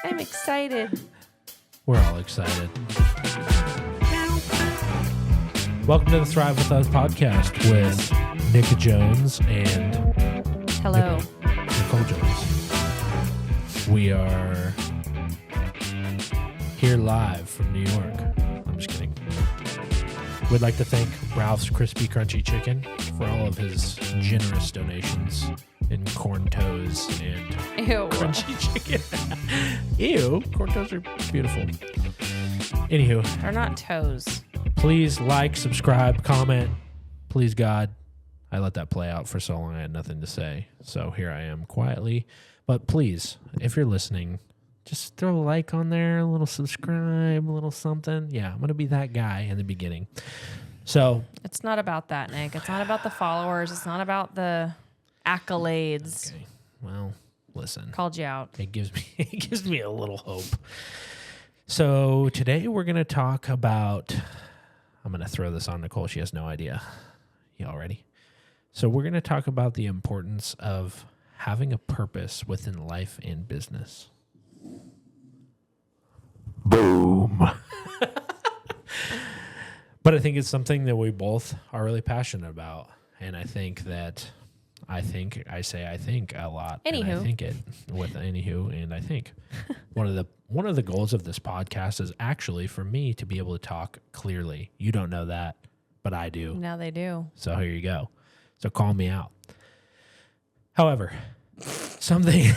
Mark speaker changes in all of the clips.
Speaker 1: I'm excited.
Speaker 2: We're all excited. Welcome to the Thrive with Us podcast with Nick Jones and
Speaker 1: Hello.
Speaker 2: Nicole Jones. We are here live from New York. I'm just kidding. We'd like to thank Ralph's Crispy Crunchy Chicken for all of his generous donations in corn toes and
Speaker 1: Ew.
Speaker 2: crunchy chicken. Ew, corn toes are beautiful. Anywho,
Speaker 1: They're not toes.
Speaker 2: please like, subscribe, comment. Please, God. I let that play out for so long I had nothing to say. So here I am quietly. But please, if you're listening, just throw a like on there, a little subscribe, a little something. Yeah, I'm going to be that guy in the beginning. So
Speaker 1: It's not about that, Nick. It's not about the followers. It's not about the accolades.
Speaker 2: okay, well, listen.
Speaker 1: Called you out.
Speaker 2: It gives me a little hope. So today we're going to talk about, I'm going to throw this on Nicole. She has no idea. Y'all ready? So we're going to talk about the importance of having a purpose within life and business. Boom. But I think it's something that we both are really passionate about. And I think I think a lot. And I
Speaker 1: Anywho.
Speaker 2: think it with anywho. And I think one of the goals of this podcast is actually for me to be able to talk clearly. You don't know that, but I do.
Speaker 1: Now they do.
Speaker 2: So here you go. So call me out. However, something.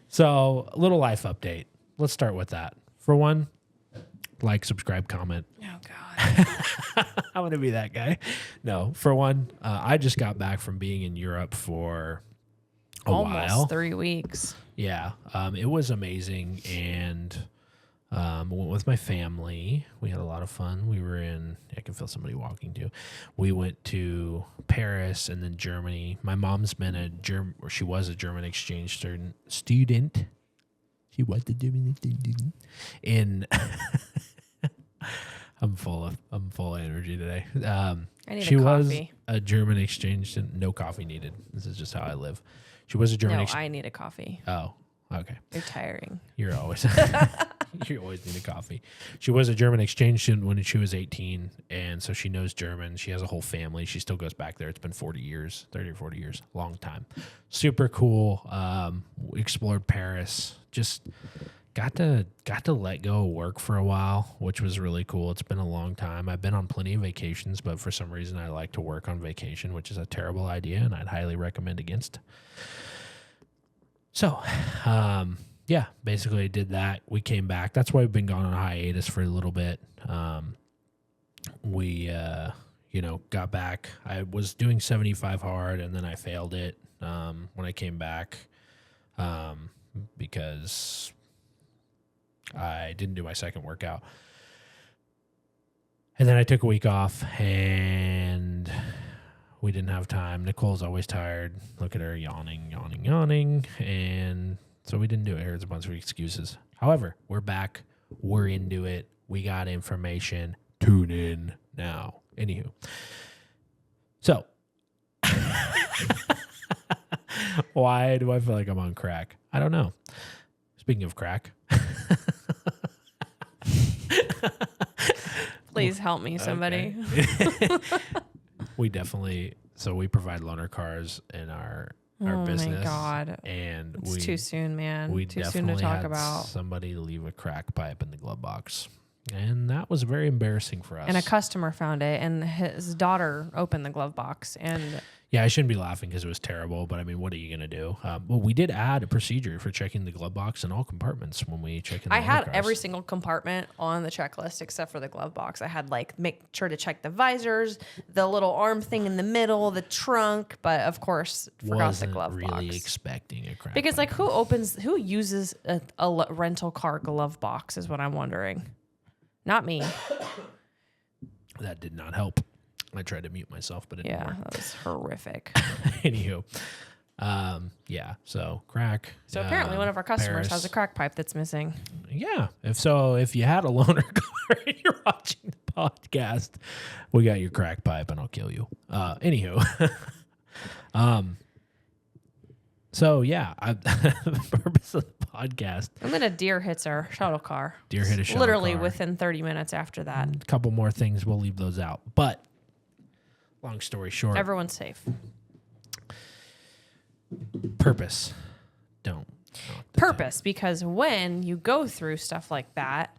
Speaker 2: So a little life update. Let's start with that. For one, like, subscribe, comment.
Speaker 1: Oh, God.
Speaker 2: I want to be that guy. No, for one, I just got back from being in Europe for a while.
Speaker 1: Almost 3 weeks.
Speaker 2: Yeah, it was amazing, and went with my family. We had a lot of fun. We were in, I can feel somebody walking too. We went to Paris and then Germany. My mom's been she was a German exchange student. She was a German student in. I'm full of energy today.
Speaker 1: I need
Speaker 2: she
Speaker 1: a
Speaker 2: was
Speaker 1: coffee.
Speaker 2: a German exchange student. No coffee needed. This is just how I live. She was a German
Speaker 1: No,
Speaker 2: exchange.
Speaker 1: I need a coffee.
Speaker 2: Oh, okay.
Speaker 1: You're tiring.
Speaker 2: You're always you always need a coffee. She was a German exchange student when she was 18, and so she knows German. She has a whole family. She still goes back there. It's been 40 years, 30 or 40 years, long time. Super cool. Explored Paris. Just got to let go of work for a while, which was really cool. It's been a long time. I've been on plenty of vacations, but for some reason I like to work on vacation, which is a terrible idea, and I'd highly recommend against. So, yeah, basically I did that. We came back. That's why we've been gone on a hiatus for a little bit. We got back. I was doing 75 hard, and then I failed it when I came back because I didn't do my second workout. And then I took a week off, and we didn't have time. Nicole's always tired. Look at her yawning. And so we didn't do it. Here's a bunch of excuses. However, we're back. We're into it. We got information. Tune in now. Anywho. So, why do I feel like I'm on crack? I don't know. Speaking of crack.
Speaker 1: Please help me, somebody.
Speaker 2: Okay. We provide loaner cars in our business.
Speaker 1: Oh, my God.
Speaker 2: And
Speaker 1: It's too soon, man.
Speaker 2: We
Speaker 1: Too soon
Speaker 2: definitely
Speaker 1: to talk
Speaker 2: had
Speaker 1: about.
Speaker 2: somebody leave a crack pipe in the glove box. And that was very embarrassing for us.
Speaker 1: And a customer found it, and his daughter opened the glove box. And
Speaker 2: Yeah, I shouldn't be laughing because it was terrible, but I mean, what are you going to do? Well, we did add a procedure for checking the glove box in all compartments when we check in the
Speaker 1: I had
Speaker 2: cars.
Speaker 1: every single compartment on the checklist except for the glove box. I had make sure to check the visors, the little arm thing in the middle, the trunk, but of course forgot the glove
Speaker 2: really
Speaker 1: box.
Speaker 2: expecting a crack
Speaker 1: Because
Speaker 2: pipe.
Speaker 1: who uses a rental car glove box is what I'm wondering. Not me.
Speaker 2: That did not help. I tried to mute myself, but it didn't
Speaker 1: Yeah,
Speaker 2: work.
Speaker 1: that was horrific.
Speaker 2: Anywho, yeah. So crack.
Speaker 1: So apparently one of our customers
Speaker 2: Paris.
Speaker 1: has a crack pipe that's missing.
Speaker 2: Yeah. If you had a loaner car and you're watching the podcast, we got your crack pipe and I'll kill you. Anywho. So yeah, the purpose of the podcast.
Speaker 1: And then a deer hits our shuttle car.
Speaker 2: Deer hit a shuttle
Speaker 1: Literally
Speaker 2: car.
Speaker 1: within 30 minutes after that.
Speaker 2: A couple more things, we'll leave those out. But long story short,
Speaker 1: Everyone's safe.
Speaker 2: purpose. Don't.
Speaker 1: Purpose, because when you go through stuff like that,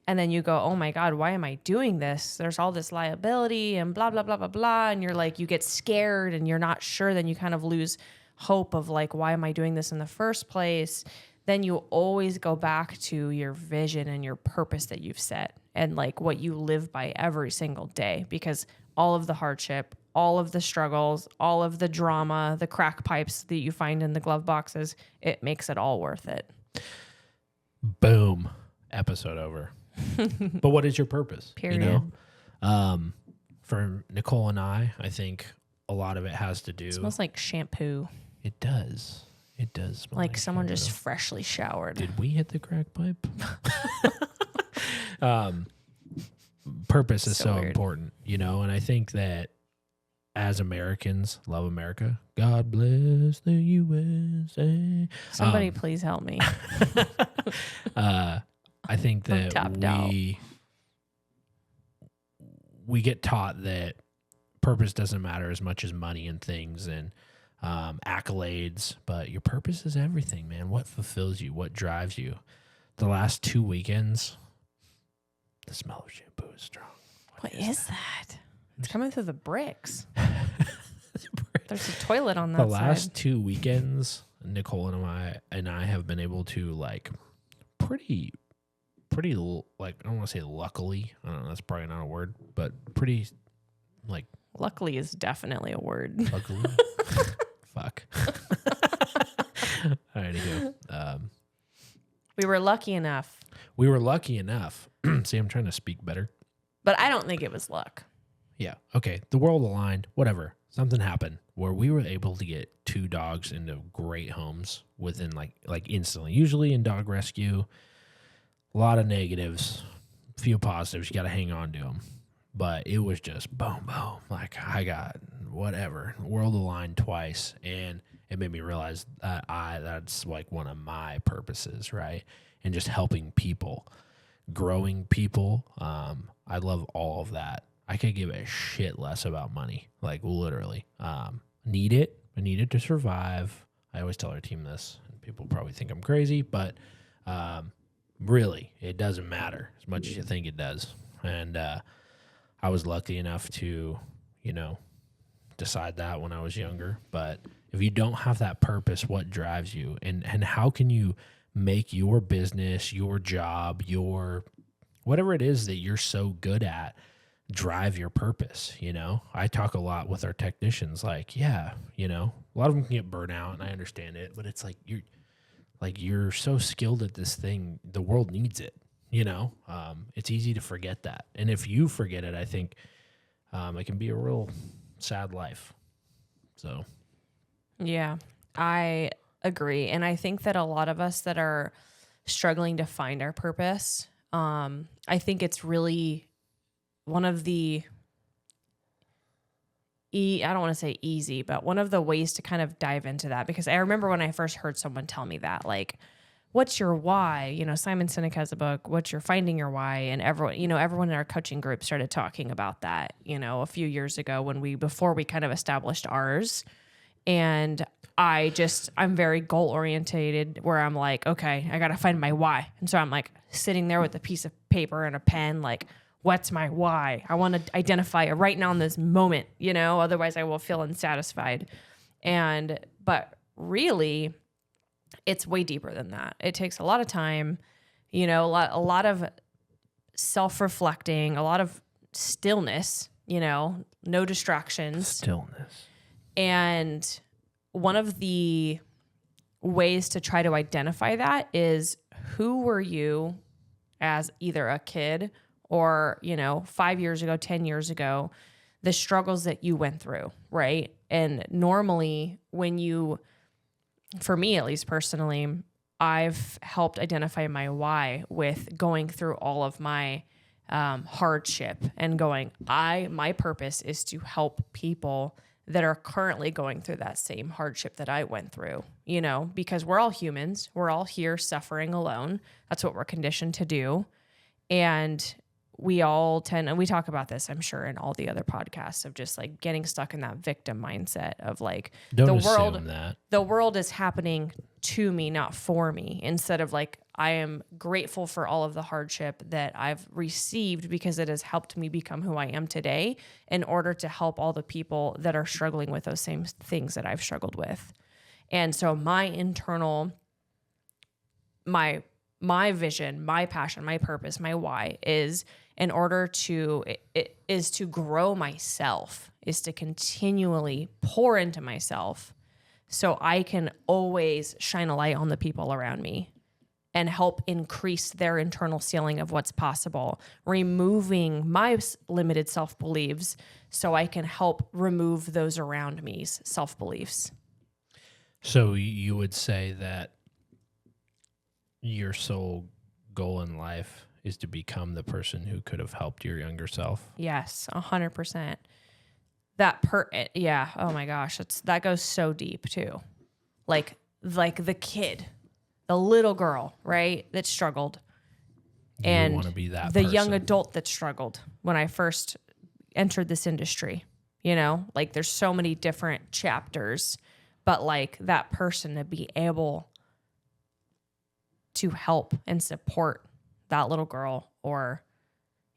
Speaker 1: and then you go, oh my God, why am I doing this? There's all this liability and blah, blah, blah, blah, blah. And you're like, you get scared and you're not sure. Then you kind of lose hope of like, why am I doing this in the first place? Then you always go back to your vision and your purpose that you've set and like what you live by every single day, because all of the hardship, all of the struggles, all of the drama, the crack pipes that you find in the glove boxes, it makes it all worth it.
Speaker 2: Boom. Episode over. But what is your purpose?
Speaker 1: Period.
Speaker 2: You know? For Nicole and I think a lot of it has to do.
Speaker 1: It smells like shampoo.
Speaker 2: It does. It does smell
Speaker 1: Like someone
Speaker 2: shampoo.
Speaker 1: just freshly showered.
Speaker 2: Did we hit the crack pipe? Purpose is so
Speaker 1: weird.
Speaker 2: important, you know, and I think that as Americans, love America. God bless the USA.
Speaker 1: Somebody please help me.
Speaker 2: I think that
Speaker 1: tapped out.
Speaker 2: we get taught that purpose doesn't matter as much as money and things and accolades, but your purpose is everything, man. What fulfills you? What drives you? The last 2 weekends, the smell of shampoo is strong.
Speaker 1: What is that? It's coming through the bricks. There's a toilet on that
Speaker 2: The last
Speaker 1: side.
Speaker 2: 2 weekends, Nicole and I have been able to like pretty like, I don't want to say luckily. I don't know. That's probably not a word, but pretty like
Speaker 1: Luckily is definitely a word.
Speaker 2: luckily. Fuck. All right, go.
Speaker 1: We were lucky enough,
Speaker 2: We were lucky enough. See, I'm trying to speak better.
Speaker 1: but I don't think it was luck.
Speaker 2: Yeah. Okay. The world aligned. Whatever. Something happened where we were able to get 2 dogs into great homes within like instantly. Usually in dog rescue, a lot of negatives, few positives. You got to hang on to them. But it was just boom, boom. Like I got whatever. World aligned twice, and it made me realize that that's like one of my purposes, right? And just helping people, growing people. I love all of that. I could give a shit less about money, like literally. Need it. I need it to survive. I always tell our team this, and people probably think I'm crazy, but really, it doesn't matter as much as you think it does. And I was lucky enough to, you know, decide that when I was younger. But if you don't have that purpose, what drives you? And how can you make your business, your job, your whatever it is that you're so good at drive your purpose? You know, I talk a lot with our technicians, like, yeah, you know, a lot of them can get burnt out, and I understand it, but it's like you're so skilled at this thing, the world needs it. You know, it's easy to forget that. And if you forget it, I think it can be a real sad life. So,
Speaker 1: Yeah, I agree. And I think that a lot of us that are struggling to find our purpose, I think it's really one of the, I don't want to say easy, but one of the ways to kind of dive into that, because I remember when I first heard someone tell me that, like, what's your why? You know, Simon Sinek has a book, What's Your Finding Your Why? And everyone in our coaching group started talking about that, you know, a few years ago before we kind of established ours. And I'm very goal orientated, where I'm like, okay, I got to find my why. And so I'm like sitting there with a piece of paper and a pen, like, what's my why? I want to identify it right now in this moment, you know, otherwise I will feel unsatisfied. But really, it's way deeper than that. It takes a lot of time, you know, a lot of self-reflecting, a lot of stillness, you know, no distractions.
Speaker 2: stillness.
Speaker 1: And one of the ways to try to identify that is, who were you as either a kid or, you know, 5 years ago, 10 years ago, the struggles that you went through, right? And normally for me, at least personally, I've helped identify my why with going through all of my hardship and going, my purpose is to help people that are currently going through that same hardship that I went through, you know, because we're all humans. We're all here suffering alone. That's what we're conditioned to do. And we all and we talk about this, I'm sure, in all the other podcasts of just like getting stuck in that victim mindset of like the world is happening to me, not for me, instead of like, I am grateful for all of the hardship that I've received because it has helped me become who I am today in order to help all the people that are struggling with those same things that I've struggled with. And so my internal, my vision, my passion, my purpose, my why is in order to, is to grow myself, is to continually pour into myself so I can always shine a light on the people around me and help increase their internal ceiling of what's possible, removing my limited self-beliefs so I can help remove those around me's self-beliefs.
Speaker 2: So you would say that your sole goal in life is to become the person who could have helped your younger self?
Speaker 1: Yes, 100%. Yeah. Oh my gosh. That goes so deep too. Like the kid, the little girl, right, that struggled, and
Speaker 2: want to be that
Speaker 1: the
Speaker 2: person.
Speaker 1: young adult that struggled when I first entered this industry. You know, like there's so many different chapters, but like that person to be able to help and support that little girl, or,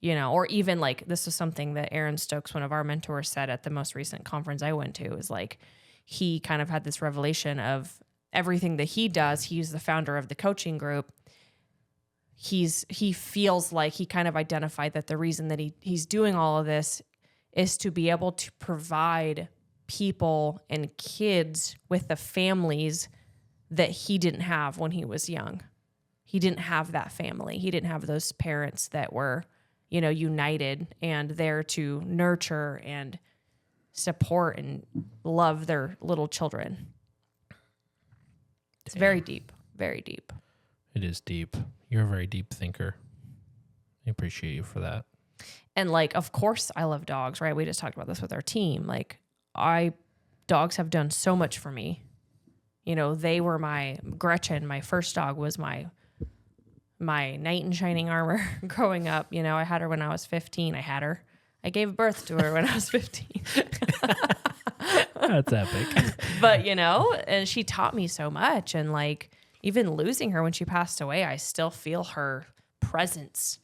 Speaker 1: you know, or even like, this is something that Aaron Stokes, one of our mentors, said at the most recent conference I went to, is like, he kind of had this revelation of everything that he does. He's the founder of the coaching group. He feels like he kind of identified that the reason that he's doing all of this is to be able to provide people and kids with the families that he didn't have when he was young. He didn't have that family. He didn't have those parents that were, you know, united and there to nurture and support and love their little children. It's very deep, very deep.
Speaker 2: It is deep. You're a very deep thinker. I appreciate you for that.
Speaker 1: And like, of course I love dogs, right? We just talked about this with our team. Like dogs have done so much for me. You know, they were Gretchen, my first dog, was my knight in shining armor growing up. You know, I had her when I was 15. I gave birth to her when I was 15.
Speaker 2: That's epic.
Speaker 1: But, you know, and she taught me so much. And like, even losing her when she passed away, I still feel her presence,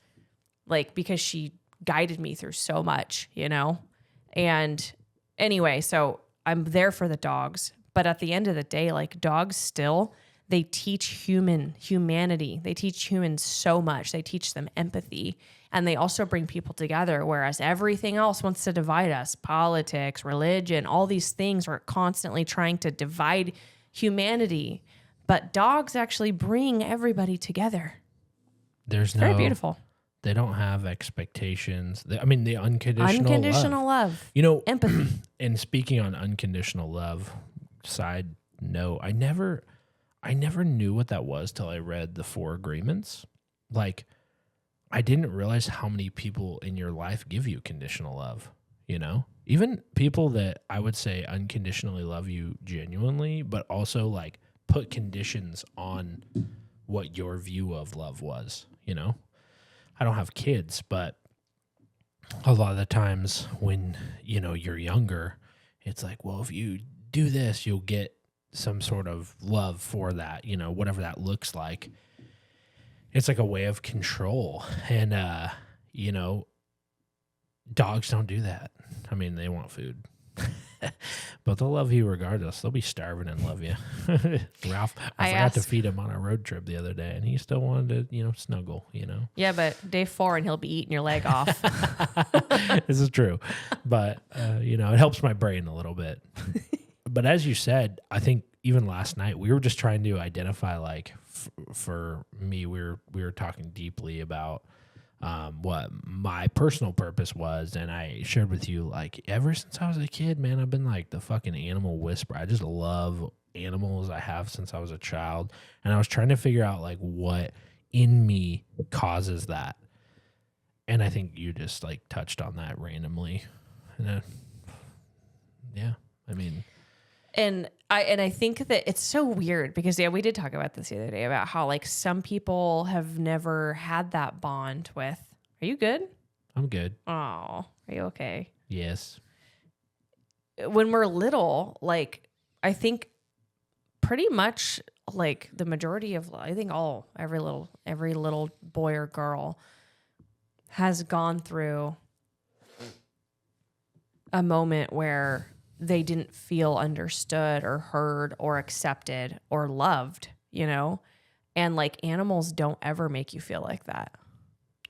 Speaker 1: like, because she guided me through so much, you know? And anyway, so I'm there for the dogs. But at the end of the day, like, dogs still, they teach humanity. They teach humans so much. They teach them empathy. And they also bring people together, whereas everything else wants to divide us. Politics, religion, all these things are constantly trying to divide humanity. But dogs actually bring everybody together.
Speaker 2: It's
Speaker 1: very beautiful.
Speaker 2: They don't have expectations. The unconditional
Speaker 1: love.
Speaker 2: You know,
Speaker 1: empathy.
Speaker 2: And speaking on unconditional love, side note, I never knew what that was till I read the 4 Agreements. Like, I didn't realize how many people in your life give you conditional love, you know? Even people that I would say unconditionally love you genuinely, but also like put conditions on what your view of love was, you know? I don't have kids, but a lot of the times when, you know, you're younger, it's like, well, if you do this, you'll get some sort of love for that, you know, whatever that looks like. It's like a way of control. And, you know, dogs don't do that. I mean, they want food. But they'll love you regardless. They'll be starving and love you. Ralph, I forgot to feed him on a road trip the other day, and he still wanted to, you know, snuggle, you know.
Speaker 1: Yeah, but day 4 and he'll be eating your leg off.
Speaker 2: This is true. But, you know, it helps my brain a little bit. But as you said, I think even last night we were just trying to identify, like, for me, we were talking deeply about what my personal purpose was, and I shared with you, like, ever since I was a kid, man, I've been like the fucking animal whisperer. I just love animals. I have since I was a child, and I was trying to figure out like what in me causes that, and I think you just like touched on that randomly, and yeah, I mean,
Speaker 1: And I think that it's so weird because we did talk about this the other day about how like some people have never had that bond with. Are you good?
Speaker 2: I'm good.
Speaker 1: Oh, are you okay?
Speaker 2: Yes.
Speaker 1: When we're little, like I think pretty much like the majority of every little boy or girl has gone through a moment where they didn't feel understood or heard or accepted or loved, and like animals don't ever make you feel like that.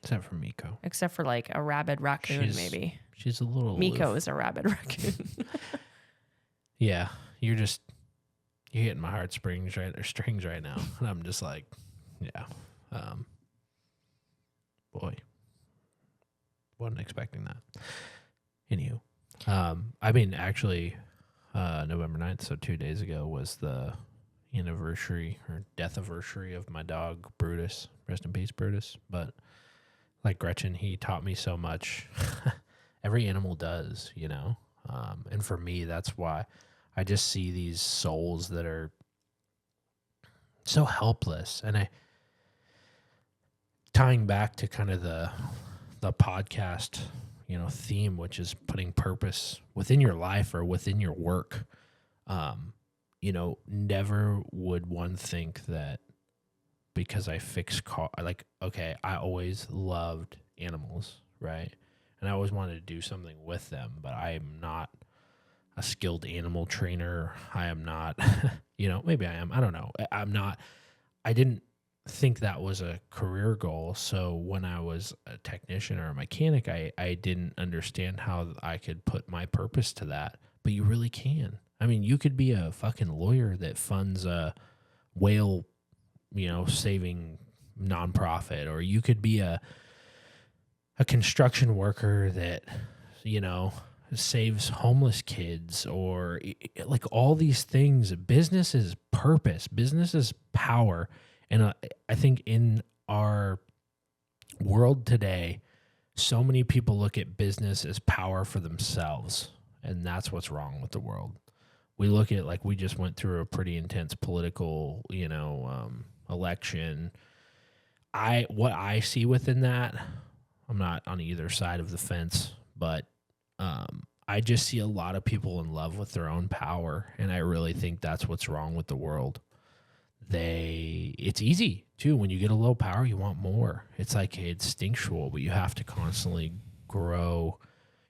Speaker 2: Except for Miko.
Speaker 1: Except for like a rabid raccoon, maybe.
Speaker 2: She's a little
Speaker 1: Miko
Speaker 2: aloof.
Speaker 1: is a rabid raccoon.
Speaker 2: Yeah, you're hitting my strings right now, and I'm just like, yeah, boy, wasn't expecting that. Anywho, I mean, actually, November 9th, so 2 days ago, was the anniversary or death anniversary of my dog Brutus. Rest in peace, Brutus. But like Gretchen, he taught me so much. Every animal does, and for me, that's why I just see these souls that are so helpless. And tying back to kind of the podcast, theme, which is putting purpose within your life or within your work. Never would one think that because I fix car, like, okay, I always loved animals, right? And I always wanted to do something with them, but I am not a skilled animal trainer. I am not, maybe I am. I don't know. I'm not. I didn't think that was a career goal. So when I was a technician or a mechanic, I didn't understand how I could put my purpose to that. But you really can. I mean, you could be a fucking lawyer that funds a whale, saving nonprofit, or you could be a construction worker that, saves homeless kids, or like all these things. Business is purpose. Business is power. And I think in our world today, so many people look at business as power for themselves. And that's what's wrong with the world. We look at, like, we just went through a pretty intense political, election. What I see within that, I'm not on either side of the fence, but I just see a lot of people in love with their own power, and I really think that's what's wrong with the world. It's easy too. When you get a little power, you want more. It's like instinctual, but you have to constantly grow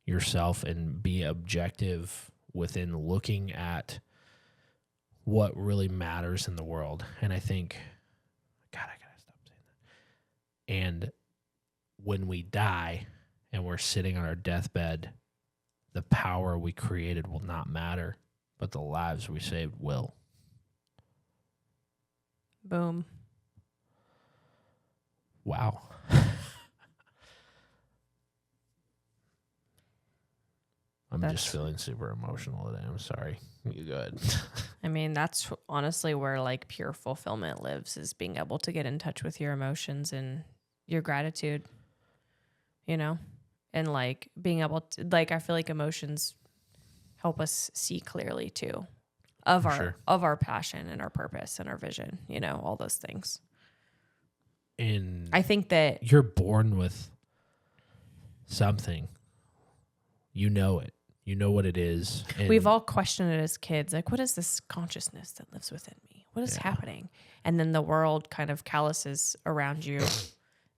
Speaker 2: yourself and be objective within looking at what really matters in the world. And I think, God, I gotta stop saying that. And when we die and we're sitting on our deathbed, the power we created will not matter, but the lives we saved will.
Speaker 1: Boom.
Speaker 2: Wow. I'm just feeling super emotional today. I'm sorry. You good?
Speaker 1: I mean, that's honestly where like pure fulfillment lives, is being able to get in touch with your emotions and your gratitude, and like being able to, like, I feel like emotions help us see clearly too of our passion and our purpose and our vision, all those things.
Speaker 2: And
Speaker 1: I think that
Speaker 2: you're born with something. You know it. You know what it is.
Speaker 1: We've all questioned it as kids. Like, what is this consciousness that lives within me? What is happening? And then the world kind of calluses around you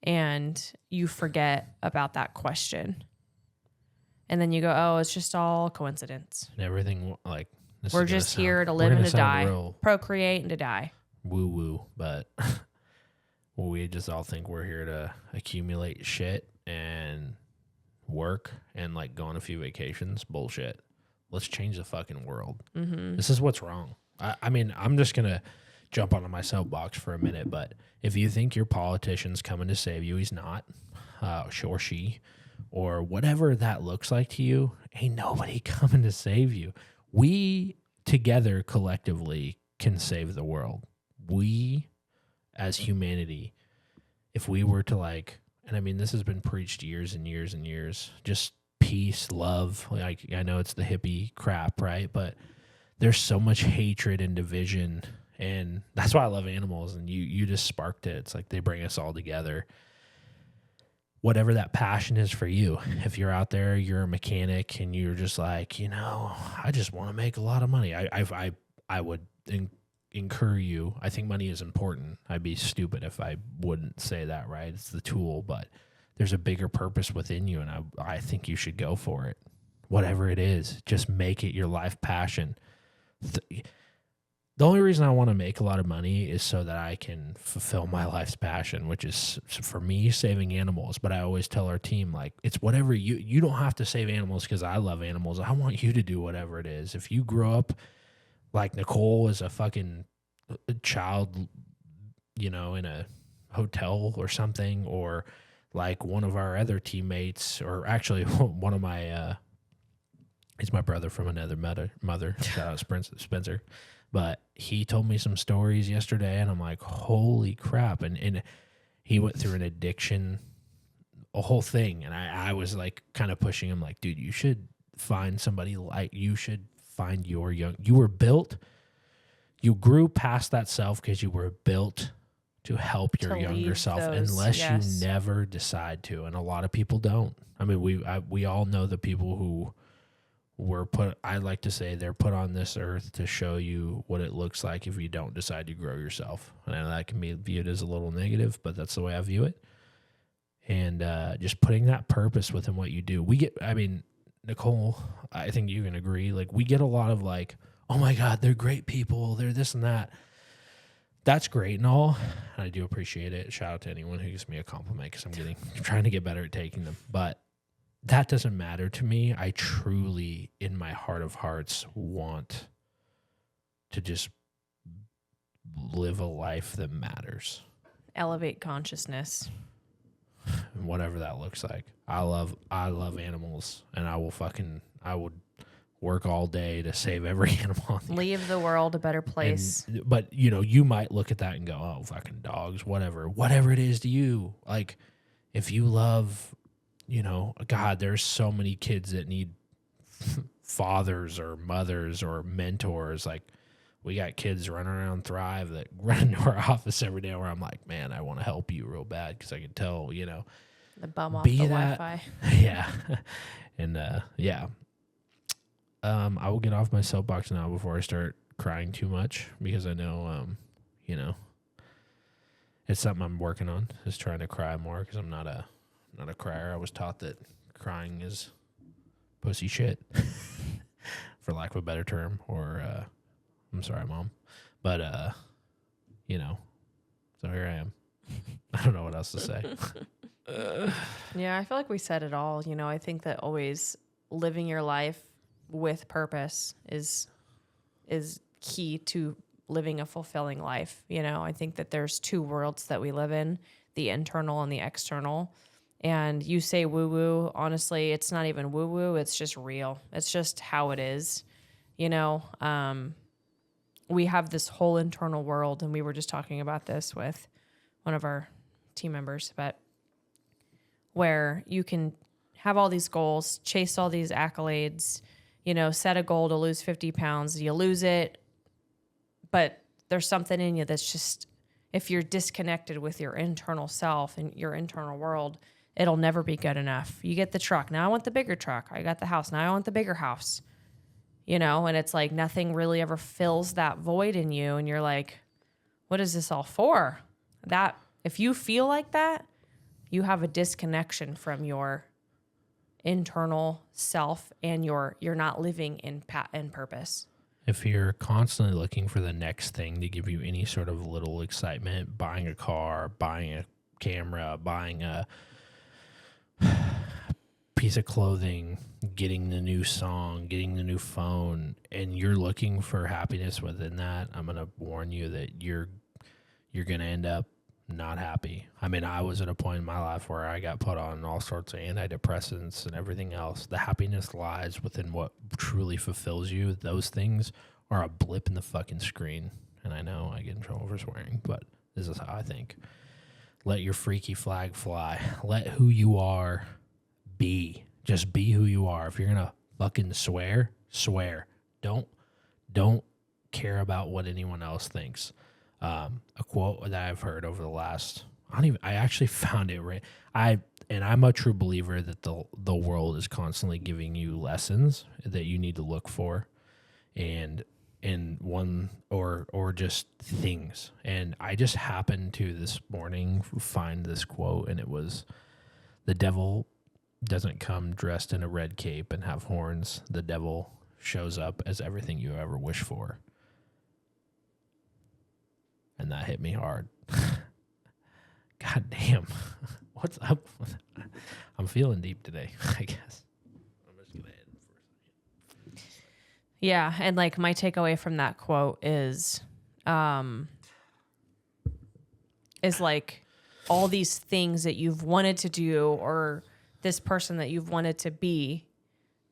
Speaker 1: and you forget about that question. And then you go, oh, it's just all coincidence.
Speaker 2: And everything, like,
Speaker 1: we're just here to live and to die, procreate and to die.
Speaker 2: Woo-woo, but we just all think we're here to accumulate shit and work and like go on a few vacations. Bullshit. Let's change the fucking world. Mm-hmm. This is what's wrong. I mean, I'm just going to jump onto my soapbox for a minute, but if you think your politician's coming to save you, he's not, or she, or whatever that looks like to you, ain't nobody coming to save you. We together collectively can save the world. We as humanity, if we were to like, and I mean, this has been preached years and years and years, just peace, love. Like, I know it's the hippie crap, right? But there's so much hatred and division, and that's why I love animals. And you just sparked it. It's like they bring us all together. Whatever that passion is for you. If you're out there, you're a mechanic, and you're just like, I just want to make a lot of money. I would incur you. I think money is important. I'd be stupid if I wouldn't say that, right? It's the tool, but there's a bigger purpose within you, and I think you should go for it. Whatever it is, just make it your life passion. The only reason I want to make a lot of money is so that I can fulfill my life's passion, which is, for me, saving animals. But I always tell our team, like, it's whatever you don't have to save animals because I love animals. I want you to do whatever it is. If you grow up like Nicole is a fucking child, in a hotel or something, or like one of our other teammates, or actually one of my, he's my brother from another mother, shout out Spencer. But he told me some stories yesterday, and I'm like, holy crap. And he went through an addiction, a whole thing. And I was like kind of pushing him like, dude, you should find somebody you should find you were built, you grew past that self because you were built to help your younger self unless you never decide to. And a lot of people don't. I mean, we all know the people who were put, I like to say they're put on this earth to show you what it looks like if you don't decide to grow yourself. And I know that can be viewed as a little negative, but that's the way I view it. And just putting that purpose within what you do. Nicole, I think you can agree, like, we get a lot of like, oh my God, they're great people, they're this and that. That's great and all, and I do appreciate it. Shout out to anyone who gives me a compliment because I'm trying to get better at taking them. But that doesn't matter to me. I truly, in my heart of hearts, want to just live a life that matters.
Speaker 1: Elevate consciousness.
Speaker 2: Whatever that looks like. I love animals, and I would work all day to save every animal.
Speaker 1: Leave the world a better place.
Speaker 2: But you might look at that and go, oh, fucking dogs, whatever it is to you. Like, if you love, God, there's so many kids that need fathers or mothers or mentors. Like, we got kids running around Thrive that run into our office every day where I'm like, man, I want to help you real bad because I can tell,
Speaker 1: the bum off the Wi-Fi.
Speaker 2: Yeah. And, yeah. I will get off my soapbox now before I start crying too much because I know, it's something I'm working on, is trying to cry more because I'm not a crier. I was taught that crying is pussy shit, for lack of a better term, or, I'm sorry, Mom. But, so here I am. I don't know what else to say.
Speaker 1: Yeah, I feel like we said it all. I think that always living your life with purpose is key to living a fulfilling life. I think that there's two worlds that we live in, the internal and the external. And you say woo-woo, honestly, it's not even woo-woo, it's just real. It's just how it is. We have this whole internal world, and we were just talking about this with one of our team members, but where you can have all these goals, chase all these accolades, set a goal to lose 50 pounds, you lose it, but there's something in you that's just, if you're disconnected with your internal self and your internal world, it'll never be good enough. You get the truck. Now I want the bigger truck. I got the house. Now I want the bigger house. And it's like nothing really ever fills that void in you. And you're like, what is this all for? That, if you feel like that, you have a disconnection from your internal self, and you're not living in purpose.
Speaker 2: If you're constantly looking for the next thing to give you any sort of little excitement, buying a car, buying a camera, buying a piece of clothing, getting the new song, getting the new phone, and you're looking for happiness within that, I'm going to warn you that you're going to end up not happy. I mean, I was at a point in my life where I got put on all sorts of antidepressants and everything else. The happiness lies within what truly fulfills you. Those things are a blip in the fucking screen. And I know I get in trouble for swearing, but this is how I think. Let your freaky flag fly. Let who you are be. Just be who you are. If you're gonna fucking swear, swear. Don't care about what anyone else thinks. A quote that I've heard over the last, I actually found it right. I'm a true believer that the world is constantly giving you lessons that you need to look for, and in one or just things. And I just happened to this morning find this quote, and it was, the devil doesn't come dressed in a red cape and have horns. The devil shows up as everything you ever wish for. And that hit me hard. God damn. What's up? I'm feeling deep today, I guess. I'm just going to end for a second.
Speaker 1: Yeah. And like my takeaway from that quote is like all these things that you've wanted to do, or this person that you've wanted to be,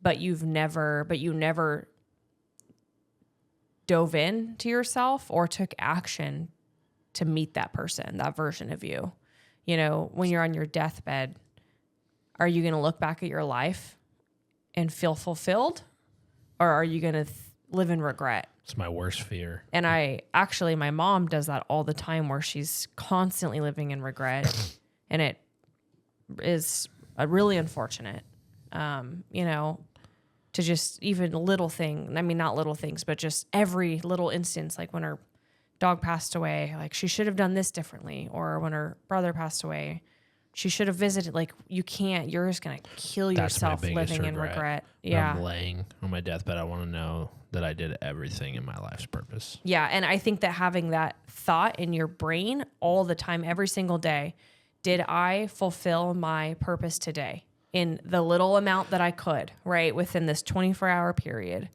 Speaker 1: but you never dove in to yourself or took action to meet that person, that version of you. You know, when you're on your deathbed, are you going to look back at your life and feel fulfilled, or are you going to live in regret?
Speaker 2: It's my worst fear.
Speaker 1: And my mom does that all the time, where she's constantly living in regret. And it is really unfortunate, you know, to just even little thing. I mean, not little things, but just every little instance, like when her dog passed away, like she should have done this differently. Or when her brother passed away, she should have visited. Like, you can't, you're just going to kill yourself living in regret. Yeah.
Speaker 2: When I'm laying on my deathbed, I want to know that I did everything in my life's purpose.
Speaker 1: Yeah. And I think that having that thought in your brain all the time, every single day, did I fulfill my purpose today in the little amount that I could, right? Within this 24-hour period.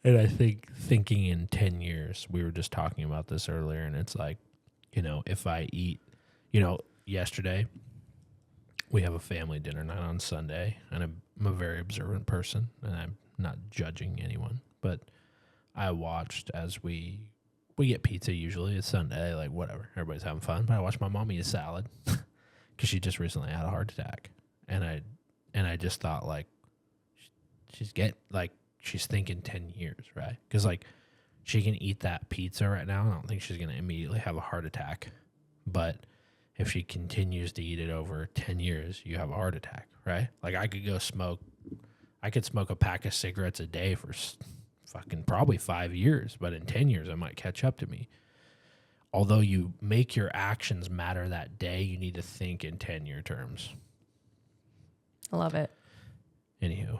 Speaker 2: And I think thinking in 10 years, we were just talking about this earlier, and it's like, you know, if I eat, you know, yesterday we have a family dinner night on Sunday, and I'm a very observant person, and I'm not judging anyone, but I watched as we get pizza usually. It's Sunday, like whatever, everybody's having fun, but I watched my mom eat a salad because she just recently had a heart attack, and I just thought, like, she's thinking 10 years, right? Because, like, she can eat that pizza right now. I don't think she's going to immediately have a heart attack. But if she continues to eat it over 10 years, you have a heart attack, right? Like, I could smoke a pack of cigarettes a day for fucking probably 5 years. But in 10 years, it might catch up to me. Although you make your actions matter that day, you need to think in 10-year terms.
Speaker 1: I love it.
Speaker 2: Anywho.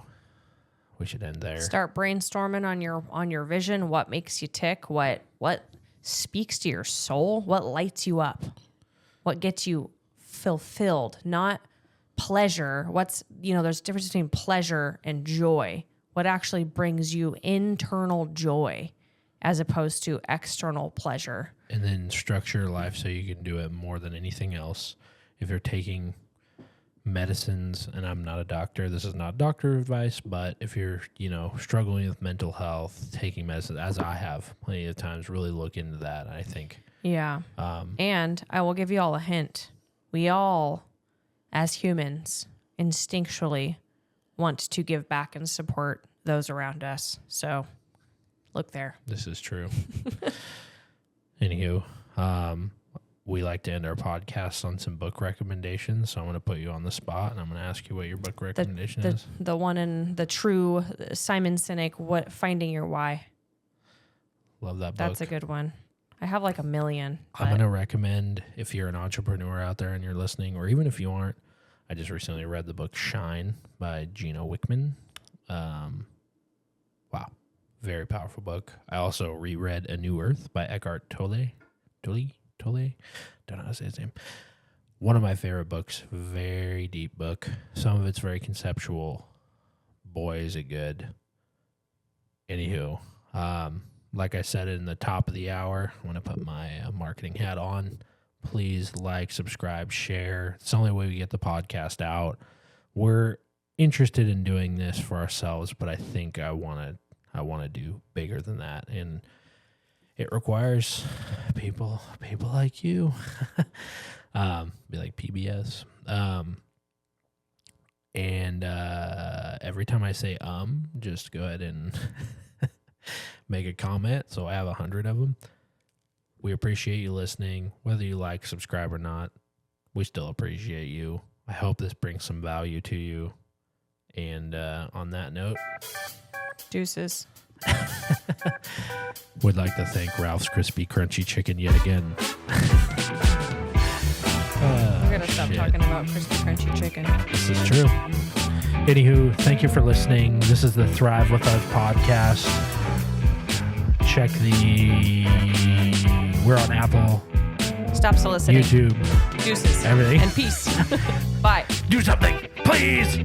Speaker 2: We should end there.
Speaker 1: Start brainstorming on your vision. What makes you tick? What speaks to your soul? What lights you up? What gets you fulfilled? Not pleasure. There's a difference between pleasure and joy. What actually brings you internal joy as opposed to external pleasure? And
Speaker 2: then structure your life so you can do it more than anything else. If you're taking medicines, and I'm not a doctor, this is not doctor advice, but if you're, struggling with mental health, taking medicine, as I have plenty of times, really look into that, I think.
Speaker 1: Yeah. And I will give you all a hint. We all, as humans, instinctually want to give back and support those around us. So look there.
Speaker 2: This is true. Anywho, we like to end our podcast on some book recommendations, so I'm going to put you on the spot, and I'm going to ask you what your book recommendation is.
Speaker 1: The one in the true Simon Sinek, Finding Your Why.
Speaker 2: Love that book.
Speaker 1: That's a good one. I have like a million.
Speaker 2: I'm going to recommend, if you're an entrepreneur out there and you're listening, or even if you aren't, I just recently read the book Shine by Gino Wickman. Wow. Very powerful book. I also reread A New Earth by Eckhart Tolle. Don't know how to say his name. One of my favorite books. Very deep book. Some of it's very conceptual. Boy, is it good. Anywho, like I said in the top of the hour, I'm going to put my marketing hat on. Please like, subscribe, share. It's the only way we get the podcast out. We're interested in doing this for ourselves, but I think I want to do bigger than that, and it requires people like you. Be like PBS. And every time I say just go ahead and make a comment. So I have 100 of them. We appreciate you listening. Whether you like, subscribe or not, we still appreciate you. I hope this brings some value to you. And on that note,
Speaker 1: deuces.
Speaker 2: Would like to thank Ralph's Crispy Crunchy Chicken yet again.
Speaker 1: We're going to stop talking about crispy crunchy chicken.
Speaker 2: This is true. Anywho, thank you for listening. This is the Thrive with Us podcast. Check we're on Apple.
Speaker 1: Stop soliciting.
Speaker 2: YouTube.
Speaker 1: Deuces.
Speaker 2: Everything.
Speaker 1: And peace. Bye.
Speaker 2: Do something, please.